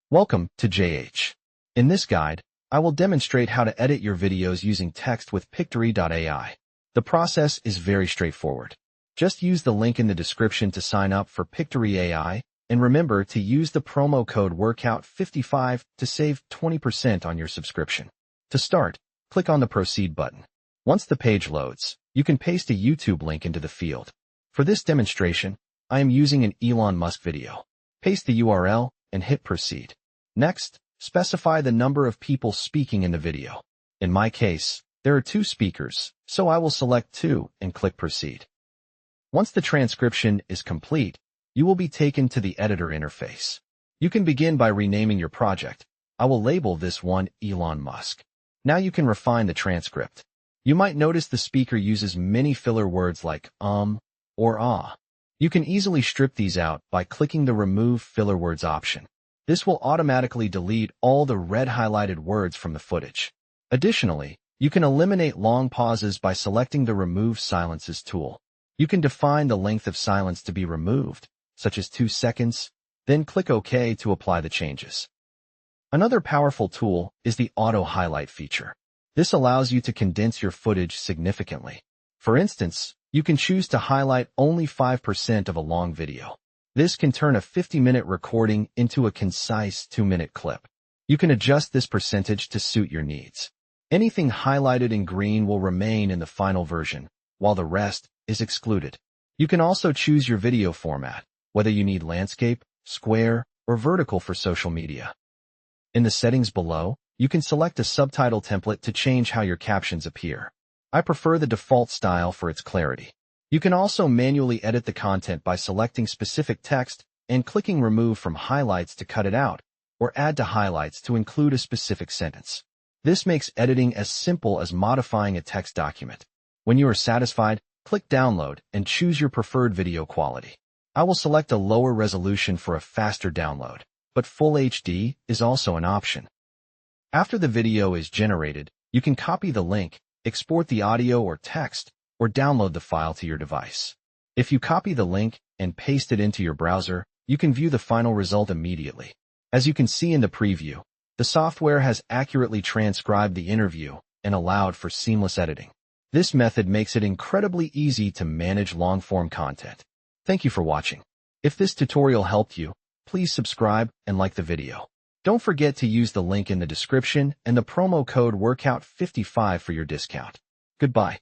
Welcome to JH. In this guide, I will demonstrate how to edit your videos using text with Pictory AI. The process is very straightforward. Just use the link in the description to sign up for Pictory AI, and remember to use the promo code WORKOUT55 to save 20% on your subscription. To start, click on the Proceed button. Once the page loads, you can paste a YouTube link into the field. For this demonstration, I am using an Elon Musk video. Paste the URL and hit Proceed. Next, specify the number of people speaking in the video. In my case, there are 2 speakers, so I will select 2 and click Proceed. Once the transcription is complete, you will be taken to the editor interface. You can begin by renaming your project. I will label this one Elon Musk. Now you can refine the transcript. You might notice the speaker uses many filler words like or ah. You can easily strip these out by clicking the Remove Filler Words option. This will automatically delete all the red highlighted words from the footage. Additionally, you can eliminate long pauses by selecting the Remove Silences tool. You can define the length of silence to be removed, such as 2 seconds, then click OK to apply the changes. Another powerful tool is the Auto Highlight feature. This allows you to condense your footage significantly. For instance, you can choose to highlight only 5% of a long video. This can turn a 50-minute recording into a concise 2-minute clip. You can adjust this percentage to suit your needs. Anything highlighted in green will remain in the final version, while the rest is excluded. You can also choose your video format, whether you need landscape, square, or vertical for social media. In the settings below, you can select a subtitle template to change how your captions appear. I prefer the default style for its clarity. You can also manually edit the content by selecting specific text and clicking Remove from Highlights to cut it out, or Add to Highlights to include a specific sentence. This makes editing as simple as modifying a text document. When you are satisfied, click Download and choose your preferred video quality. I will select a lower resolution for a faster download, but Full HD is also an option. After the video is generated, you can copy the link, export the audio or text, or download the file to your device. If you copy the link and paste it into your browser, you can view the final result immediately. As you can see in the preview, the software has accurately transcribed the interview and allowed for seamless editing. This method makes it incredibly easy to manage long-form content. Thank you for watching. If this tutorial helped you, please subscribe and like the video. Don't forget to use the link in the description and the promo code WORKOUT55 for your discount. Goodbye.